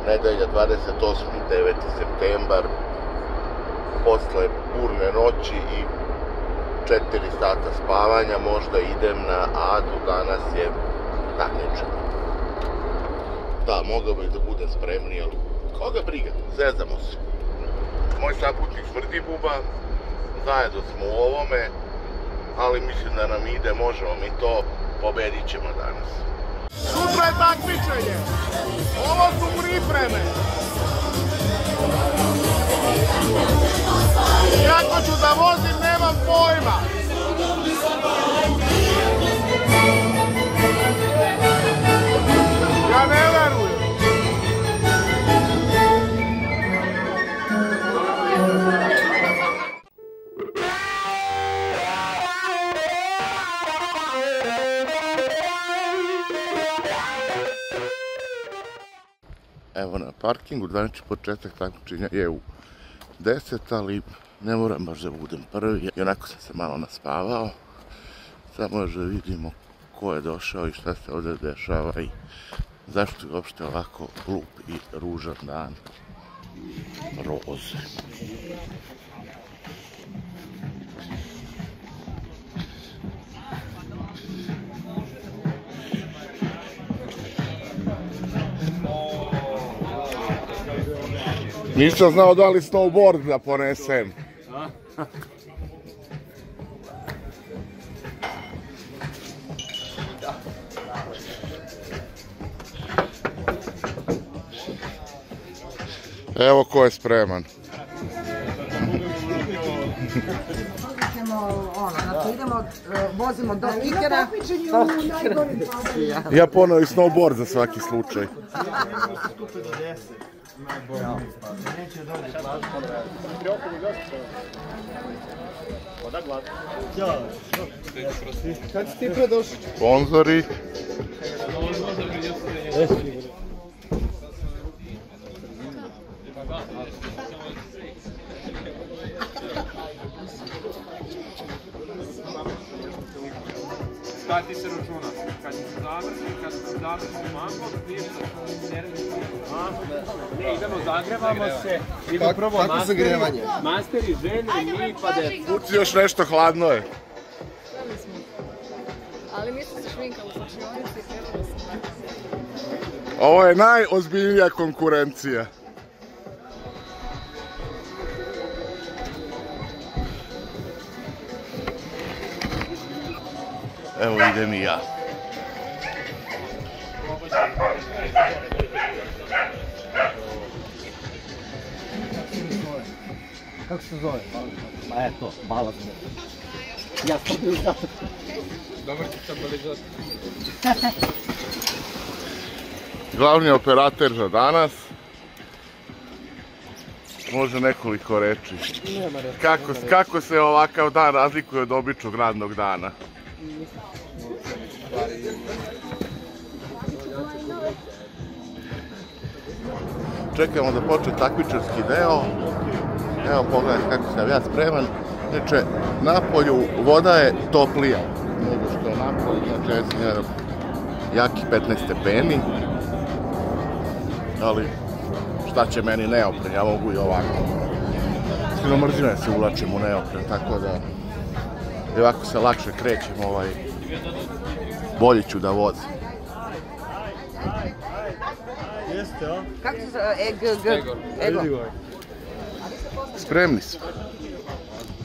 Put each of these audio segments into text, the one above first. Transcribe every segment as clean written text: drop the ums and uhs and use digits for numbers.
nedelja 28.9. septembar, posle burne noći i 4 sata spavanja možda idem na Adu, danas je takmičenje. Da, mogao bih da budem spremniji, ali koga briga, zezamo se. Moj saputnik smrdi buba, zajedno smo u ovome, ali mislim da nam ide, možemo mi to, pobedit ćemo danas. Sutra je takmičenje, ovo su pripreme. Kako ću da vozim, nemam pojma. Ja ne verujem. Evo na parkingu, današnji početak takmičenja je u 10, ali ne moram baš da budem prvi, i onako sam se malo naspavao. Samo još da vidimo ko je došao i šta se ovdje dešava i zašto je uopšte ovako glup i ružan dan. Roze. Nisam znao da li snowboard da ponesem. Evo ko je spreman. Vozimo do Kikera. Ja ponovi snowboard za svaki slučaj. Kad si ti predošli? Sponzori. Kad ti se računa? Kad se završi mango, piješ ne, idemo, zagrevamo se, idemo prvo masteri, žene, mi pa deca. Uci još nešto, hladno je. Ali mi smo se šminkali u slačionici i trebalo sam tako. Ovo je najozbiljnija konkurencija. Evo idem i ja. Kako se zove? Ma eto, balaz. Ja sam bio zato. Dobar ti stabilizator. Glavni operater za danas. Može nekoliko reči. Kako se ovakav dan razlikuje od običnog radnog dana? Čekamo da počne takmičarski deo. Evo pogledajte kako sam ja spreman. Znači, napolju voda je toplija nego što je napolju. Znači, ja sam jedan jaki 15 stepeni. Ali, šta će meni neopren, ja mogu i ovako. Iskreno mrzim da se ulačim u neopren, tako da i ovako se lakše krećem, bolje ću da vozim. Jeste, a? Kako se zove? Egor. Spremni smo.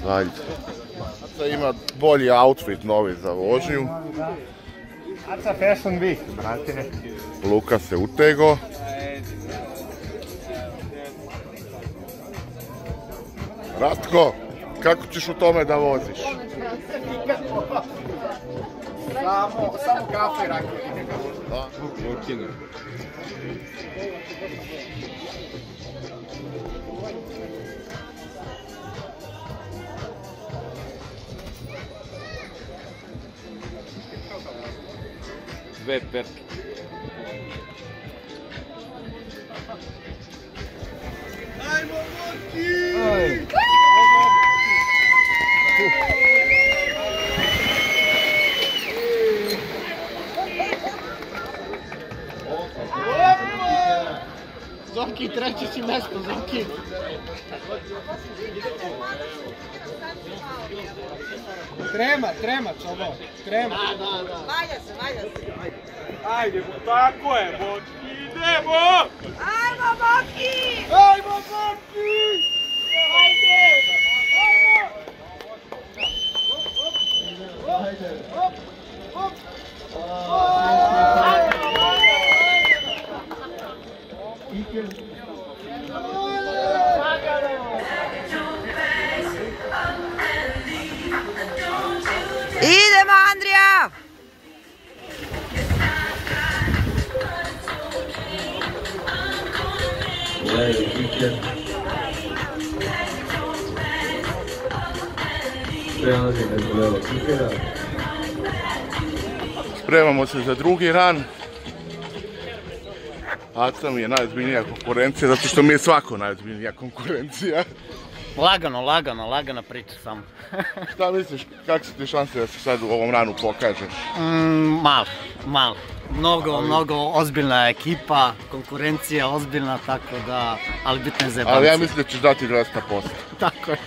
Valjda. Sada ima bolji outfit novi za vožnju. Aca Fashion Week, brate. Luka se utego. Ratko, kako ćeš u tome da voziš? Samo kafe rakije. Ukinu. Dve perke. Ajmo, Voki! Zoki, treće si mesto, Zoki. Trema, čobo. Trema. Da. Valja se. Ajde, tako je, Boki, idemo! Ajmo, Boki! Ajmo, Boki! Idemo, Andrija! Spremamo se za drugi ran. Aca mi je najozbiljnija konkurencija, zato što mi je svako najozbiljnija konkurencija. Lagana priča samo. Šta misliš, kakve su ti šanse da se sad u ovom ranu pokažeš? Malo. Mnogo ozbiljna ekipa, konkurencija ozbiljna, tako da, ali bitne zebanci. Ali ja mislim da ćeš dati 200%. Tako je.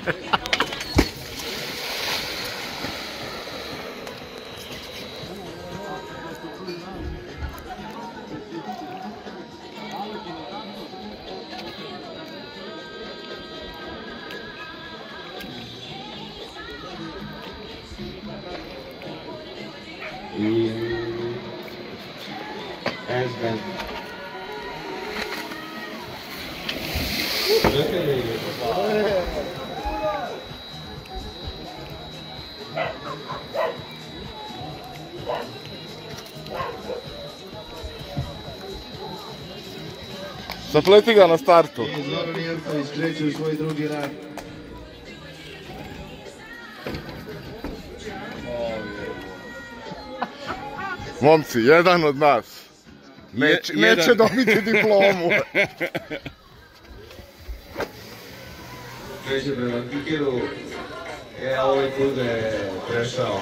Zapleti ga na startu. Zoran Janković kreće u svoj drugi ran. Momci, jedan od nas neće dobiti diplomu. Kreće prema Kikeru. Ovaj put je prešao.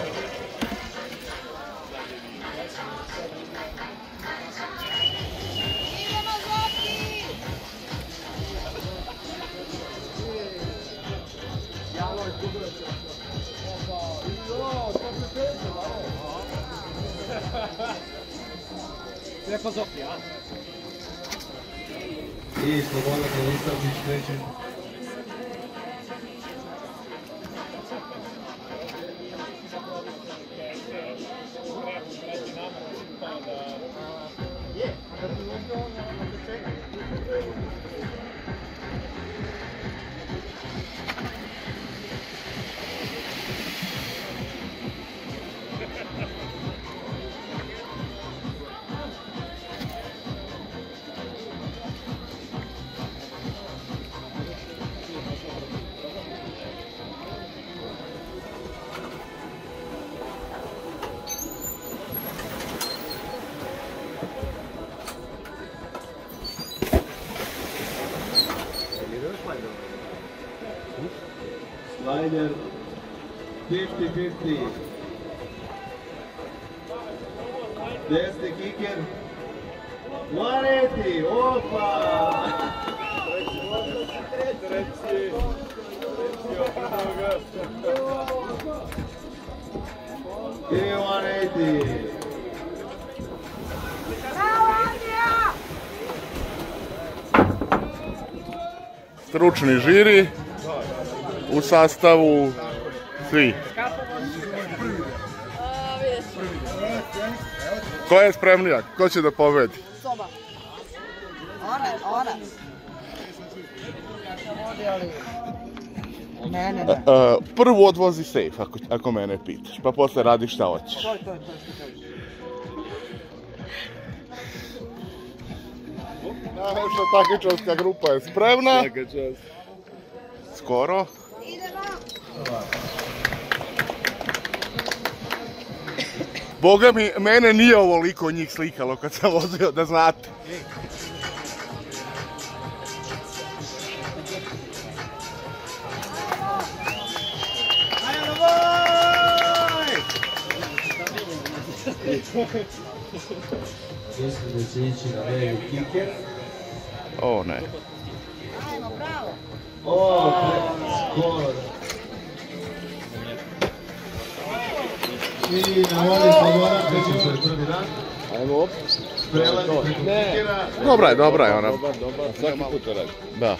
Lijepa Zofija. I Slobodan Kalistavčić kreće. Slider 50-50. Desni kiker. 180. Opa! I 180. Stručni žiri u sastavu svi. Ko je spremnijak? Ko će da pobedi? Soba. Ona. Ne. Prvo odvozi sejf, ako mene pitaš, pa posle radiš šta hoćeš. To. Naša takmičarska grupa je spremna. Skoro. Boga mi, mene nije ovoliko njih slikalo kad sam vozio, da znate. Mislim da će ići na levi kiker. O ne. Ajmo, bravo. Skor. I na vodi Slobodan Pečić je prvi ran. Ajmo op. Prelazi preko Kikera. Dobra je ona. Dobar, svaki put to radi. Da.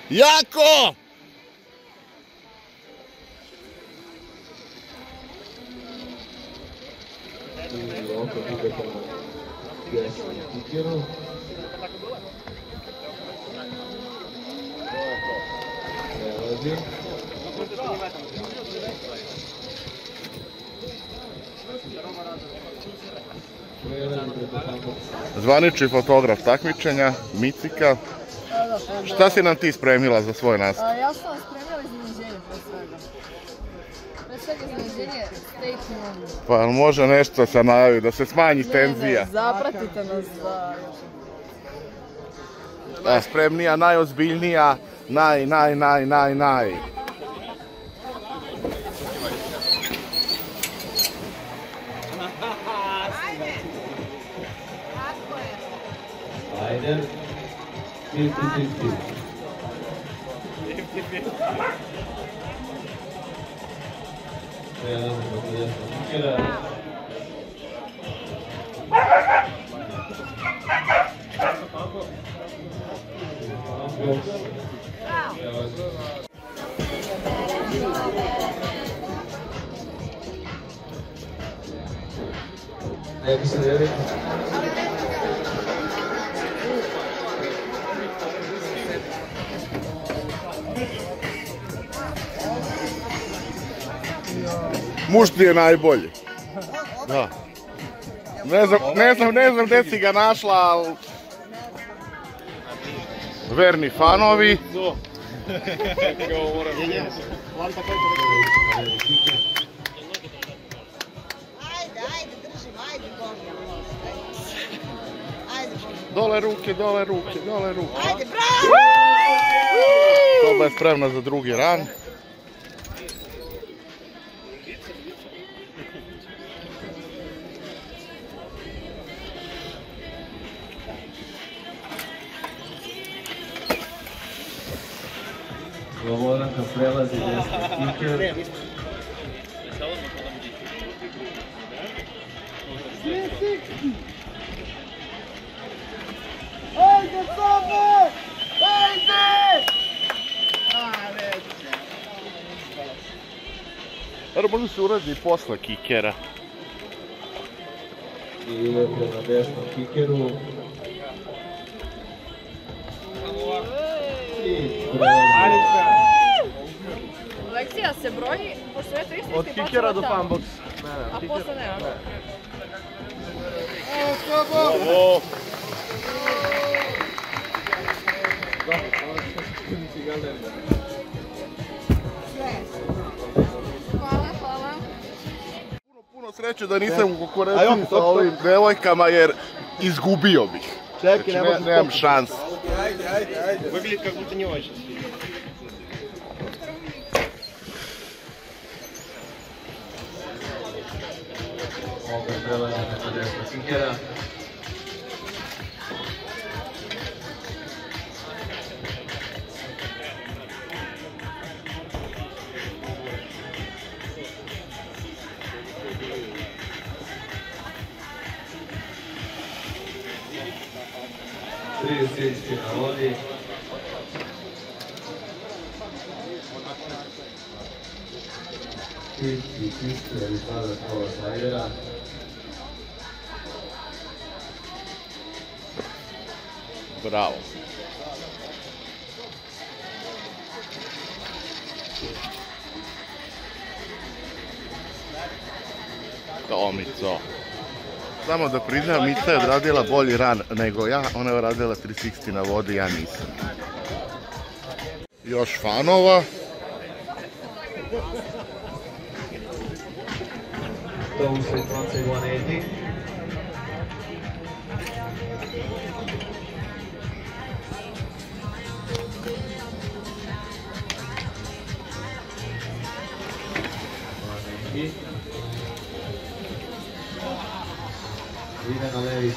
Jako! I opet ide prema desnom Kikeru. Prelazi. Zvanični fotograf takmičenja, Micika. Šta si nam ti spremila za svoj nastup? Ja sam vam spremila iznenađenje pre svega. Pre svega iznenađenje Stay tuned. Pa jel može nešto se najavi da se smanji tenzija? Zapratite nas za... Najspremnija, najozbiljnija, naj. Ajde. 50-50. Prelazi preko desnog Kikera. Ne bi se veriti. Mušti je najbolji. Da. Ne znam gdje si ga našla, ali... Verni fanovi. Ajde, držim, ajde, Božja. Ajde, Božja. Dole ruke. Ajde, bravo! Soba je spremna za drugi ran. Slobodanka prelazi desni Kiker. Ajde, Bobe! Ajde! Jer možda se uradi posle Kikera. I ide prema desnom Kikeru. I prelazi. Lekcija se broji, pošto je 300 Od Kikera do Funbox. a posle ne, ono. Ovo. Hvala. Puno sreće da nisam u konkurenciji sa ovim devojkama jer izgubio bih. Čekaj, Znači, nemam šanse. Ajde. Выглядит как будто не очень. Opet prelazi preko desnog Kikera. Tridesetski na vodi. Tisti rezultat kola Snajdera. Bravo. Tomico. Samo da priznam, Mica je odradila bolji ran nego ja, ona je odradila 360 na vodi, ja nisam. Još fanova. Those in front say 180.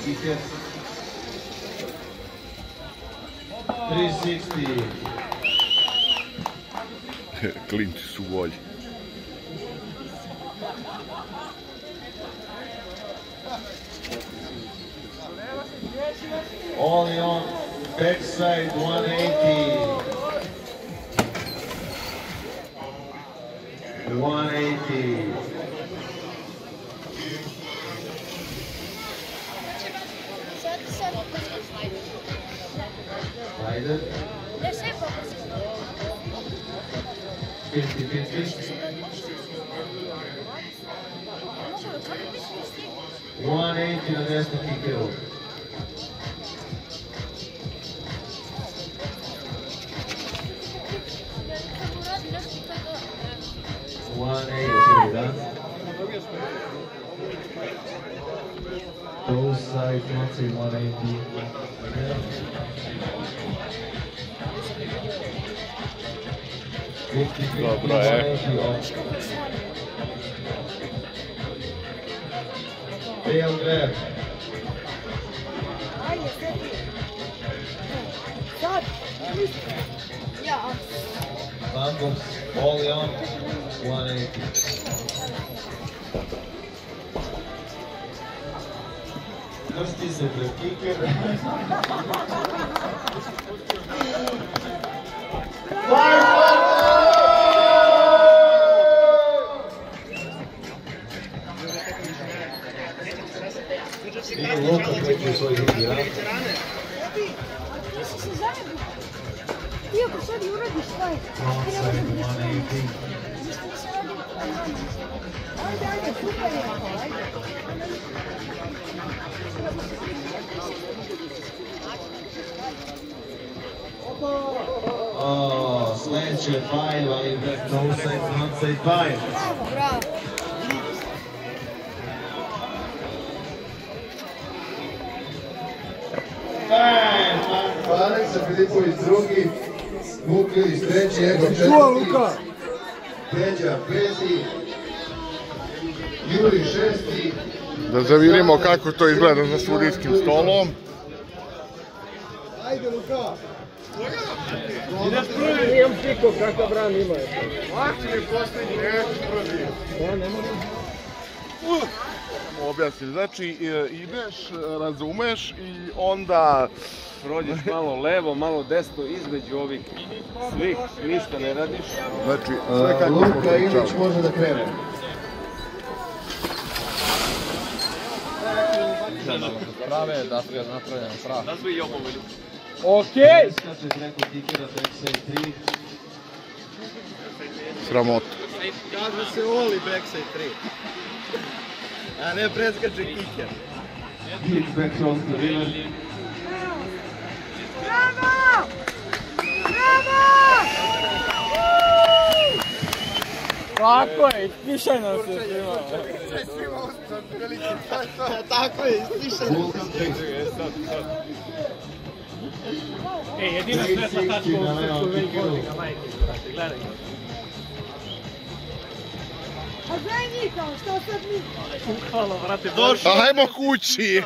kicker. 360. Klinci su bolji. Only on backside 180. 180. Slider. 50-50. 180 na desnom kickeru. Both sides, not say 180. Dobro je. Tail grab. Ajde, sedi. Sad. Ja. Bambus, all on, 180. Krsti se pred kicker. Nije lopta preko svojih igra. Ti si se zajedno. Ti ako sad i uradiš taj. Frontside 180. Ništa da se radi. Ajde, ajde, super je. Ajde. Oh, slant je 5, ali back to side, frontside 5. Bravo, bravo. Aleksa Filipović drugi, Vukilić treći, Ego četvrti, Peđa peti, Juri šesti. Da zavirimo kako to izgleda za sudijskim stolom. Ajde, Luka. Ideš prvi, imam piko, kakav bran ima. Laki je posljednji, neću prvi. Ja, ne mogu. Objasnim, znači ideš, razumeš i onda... Prođeš malo levo, malo desno, između ovih svih, ništa ne radiš. Znači, sve kako smo Luka Ilić pričali. može da krene. Prave, da su napravljene prave. Okej! Iskače preko kikera, backside 3. Sramota. Kaže se voli backside 3. A ne preskače kicker. Hit back cross to River. Bravo! Bravo! Tako je, ispišaj nam se svima. Tako je, istišaj. Vulkan 3. Jedina svetla tačka u Sloveniji. Gledaj. A gledaj Nikao, šta sad mi? Hvala, vrate. Ajmo kući!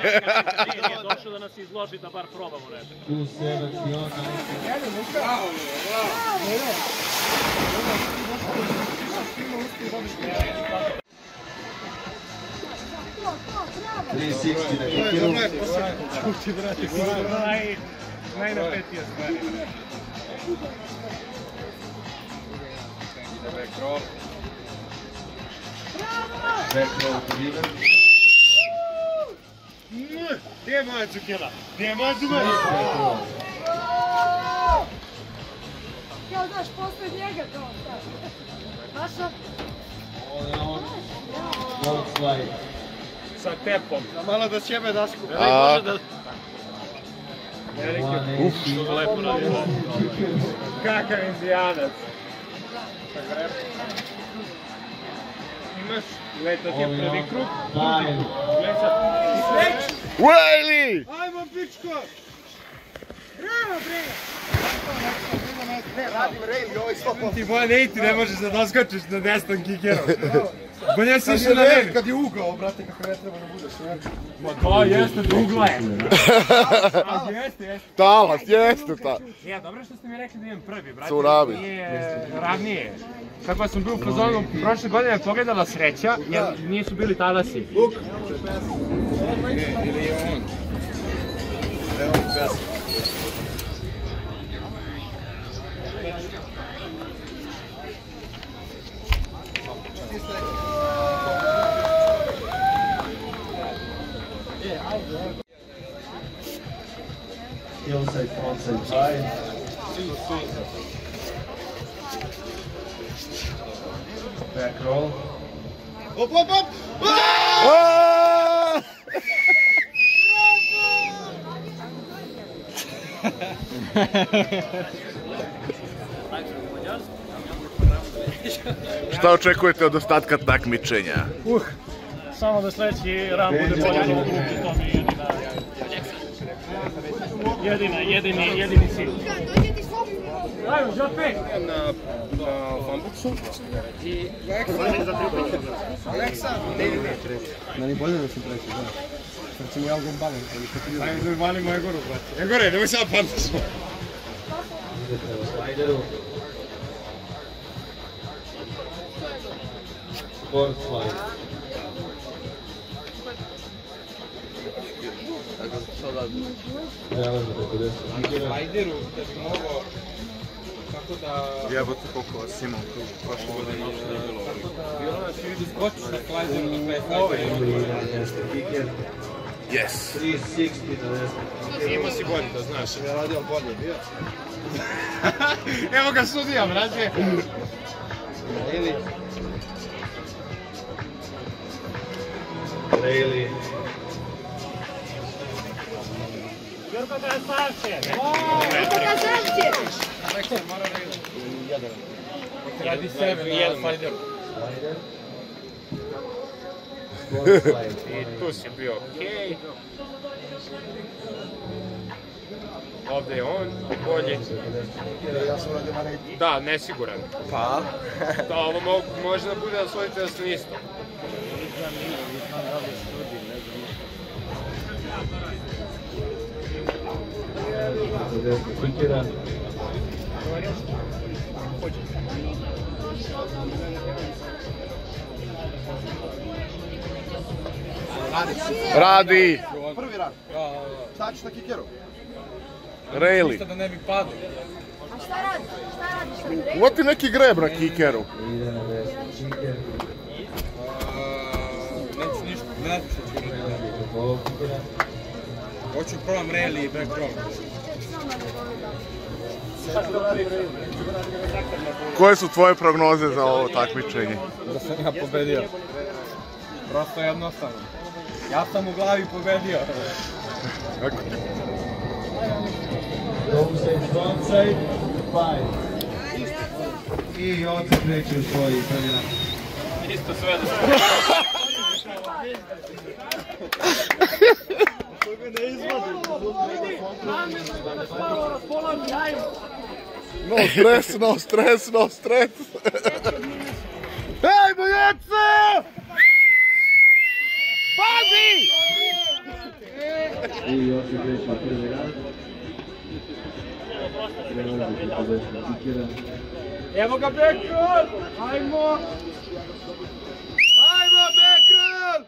Došao da nas izloži da bar probamo nešto. 270 on 360 na kickeru. Najnapetija stvari. Back row to River. Gdje je moja cukela? Gdje je moja cukela? Kao daš posled njega kao šta? Paša? All on, road slide. Sa tepom. Malo da sjebe dasku. A, Lepo radio. Kakav indijanac. Imaš, gledaj, to ti je prvi krug. Gledaj sad. Whaley! Ajmo, pičko! Bravo, bre! Ne, radim rail i ovaj stopom. Ti moja ne iti, ne možeš da doskočiš na desnom kikerom. Bolje si išao na meni. Kad je ugao, brate, kako ne treba da budeš. Ma to jeste da ugla je. A jeste. Talas, jeste ta. Ja, dobro što ste mi rekli da imam prvi, brate. Surabi. Nije ravnije. Kako sam bio u fazonu, prošle godine je pogledala sreća, jer nisu bili talasi. Luk. Ili je on. Evo mi pesma. Hillside, frontside, high. Back roll. Op, op, op! Šta očekujete od ostatka takmičenja? Samo da sledeći ram bude bolje od grupe, to mi je jedini cilj. Ajmo, žape! Na Fambuksu i Meni bolje da se treći, da. Recimo ja ugom balon, ali što ti ljudi. Ajde, valimo Egoru, brate. Egore, nemoj sad pamtiš. Fourth slide. Slajderu da bi mogao kako da... Jebote koliko vas ima u krugu, prošle godine ništa nije bilo ovdje. I ono da ti skočiš na slajderu na kraj slajderu. Yes. 360 na desno. Imao si bolje, da znaš. Ja radio bolje, bio. Evo ga sudija, brate. Rayleigh. Rayleigh. Jurko Krasavče! Radi sebe, jedan slajder. Slider. Fourth slide. I tu si bio okej. Ovdje je on, bolje. Ja sam radio na neki. Da, nesiguran. Pa? Da, ovo može da bude da svojite da sam isto. Desno kikira. Radi! Prvi rad. Šta ćeš na kikeru? Rayleigh. Da ne bi padao. A šta radiš? Uvati neki greb na kikeru. Ide na desno kiker. Neću ništa, ne znam što ću raditi. Ovo kikira. Hoću probam rally i back roll. Koje su tvoje prognoze za ovo takmičenje? Da sam ja pobedio. Prosto jednostavno. Ja sam u glavi pobedio. Downside, frontside, 5. I ovdje kreće u svoj prvi rad. Isto sve da No stres, no stres, no stres. Hej, bojace! Pazi! I ovdje kreće u prvi rad. Prelazite po desno kikira. Evo ga backroll! Ajmo! Ajmo backroll!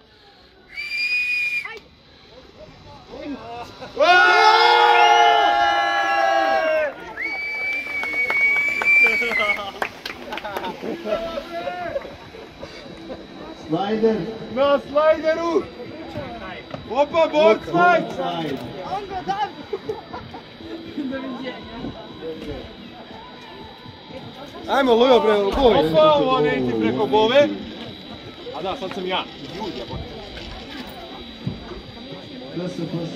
Slider. Na slajderu! Opa, box slide! Slide. On ga da. Ajmo, Lujo, bre, boj. Opa, ovo ne iti preko bove. A da, sad sam ja. KSPS.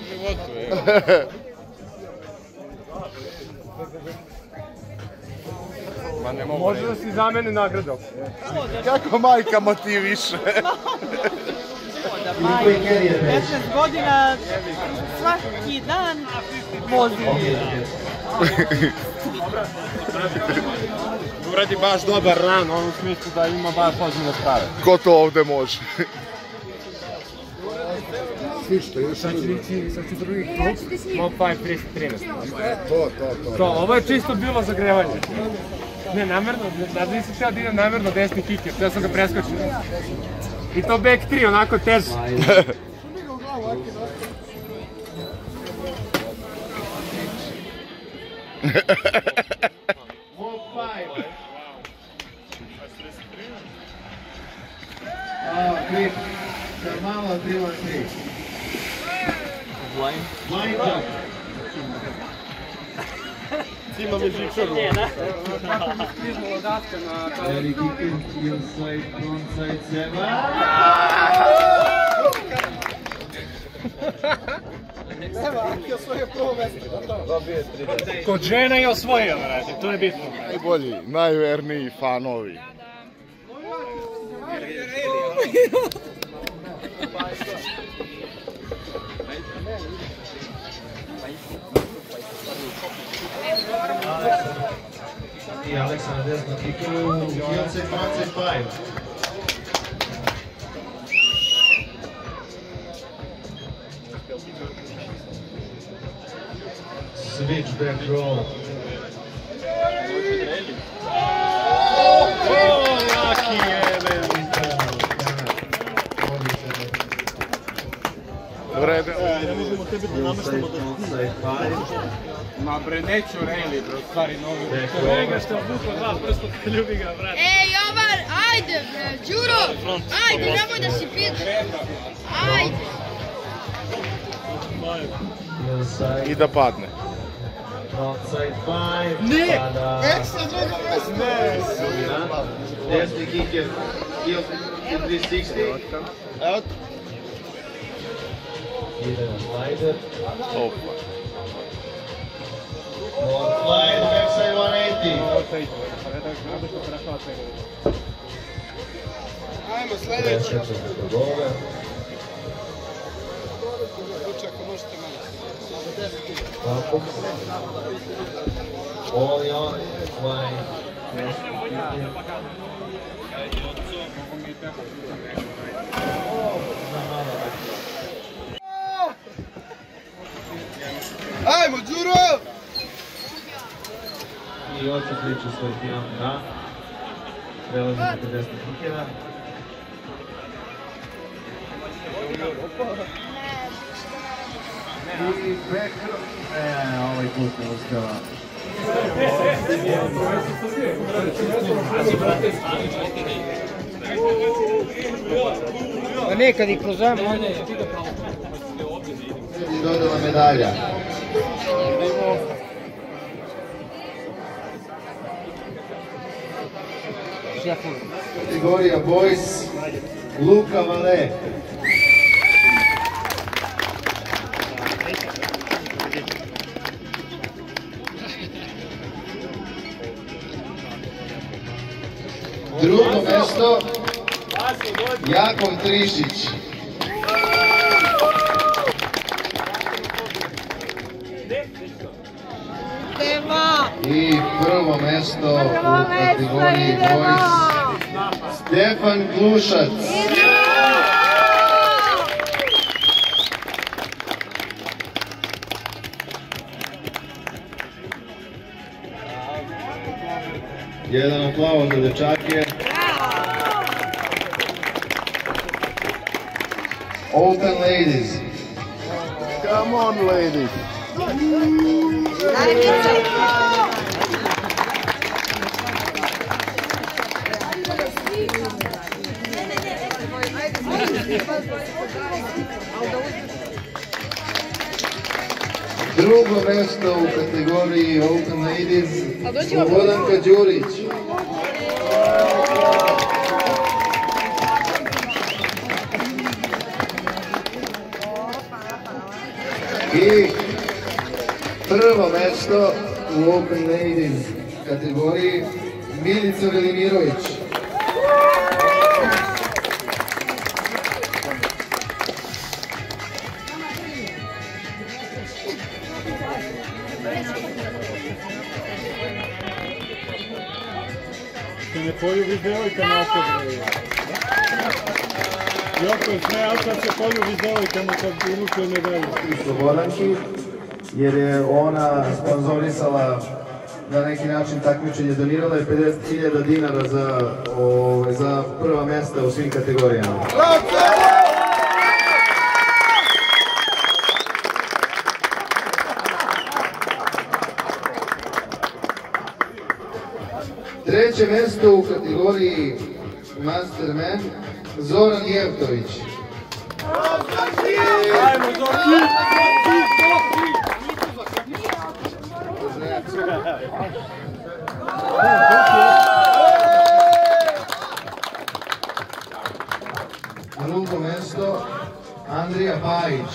Životu je. Može da si za mene nagradao. Kako majka motiviše? 15 godina, svaki dan vozim. uradi baš dobar ran, u smislu da ima baš ozbiljne sprave. Ko to ovde može? Sad će drugi krug, Mob 5 13. To, ovo je čisto bilo zagrevanje. Ne, namerno, nisam htio da idem namerno desni kiker, htio sam ga preskočiti. I to back 3, onako teže. Mob 5. Grip. Karmala 3-1-3. Blind jump. Ima mi žičaru. Early kicker, heel side, front side 7. Kod žena je osvojio, vrati, to je bitno. Najbolji, najverniji fanovi. I Aleksandar na kikeru, heel side, front side 5. Switch back roll. Jaki jebe. Ne možemo tebe da nameštamo da... Ma bre, neću reli, bro, stvari novi. Kolega što obuka dva prsta, ljubi ga, brate. Ej, Jovan, ajde, Đuro, ajde, nemoj da si pita. Ajde. I da padne. Front side 5. Ne! Ekstra drugo mjesto! Desni kicker, heel 360. Out. Ide na slider. Opa. Long slide, backside 180. Ajmo, sledeće. Treća do gole. Only on line. Ajmo, Đuro! I opet liči svoj film na prelazimo kod desnog kikera. I back ovaj put ne uspjeva. Pa nekad i kroz zajmo, onda ti da pravo. I dodala medalja. Kategorija Boys, Luka Vale. Drugo mesto, Jakov Trišić. I prvo mesto u kategoriji Boys, Stefan Glušac. Jedan aplauz za dečake. Open ladies. Come on, ladies. Drugo mesto u kategoriji Open Ladies, Slobodanka Đurić. I prvo mesto u Open Ladies kategoriji Milica Velimirović. Što ne poljubiš devojkama oko bre. Joko je sve, ali kad se poljubiš devojkama kad uručuje medalju. Slobodanki, jer je ona sponzorisala na neki način takmičenje, donirala je 50.000 dinara za prva mesta u svim kategorijama. Treće mesto u kategoriji Masterman, Zoran Jevtović. Ajmo, Zoran! Drugo mesto, Andrija Bajić.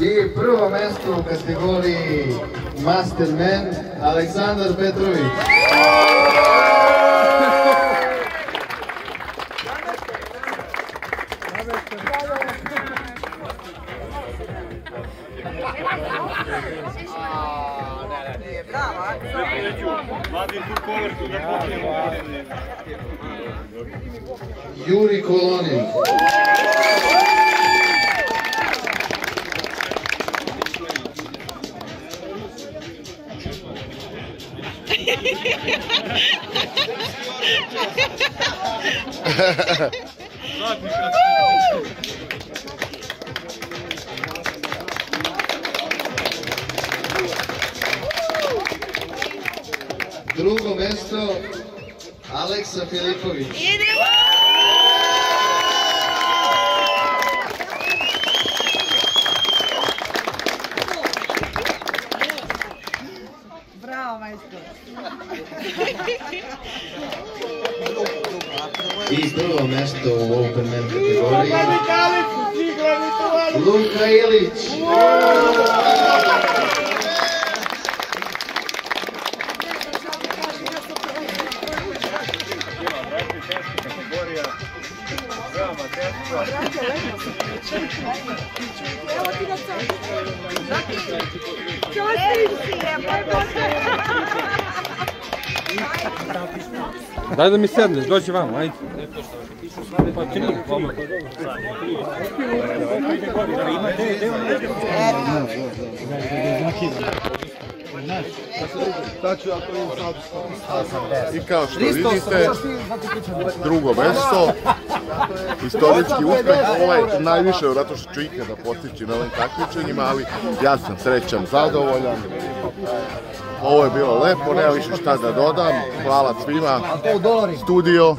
I prvo mesto u kategoriji Masterman, Aleksandar Petrović. Juri Kolonin. Drugo mesto, Aleksa Filipović. Bravo, majstor. I prvo mesto u Open Man kategoriji, Luka Ilić. Daj da mi sedneš, dođi vam, ajde. Pa ti nije, hvala. I kao što vidite, drugo mesto, istorijski uspeh, ovaj najviše vjerojatno što ću ikada postići na ovim takmičenjima, ali ja sam srećan, zadovoljan. Ovo je bilo lepo, nema više šta da dodam, hvala svima, studio.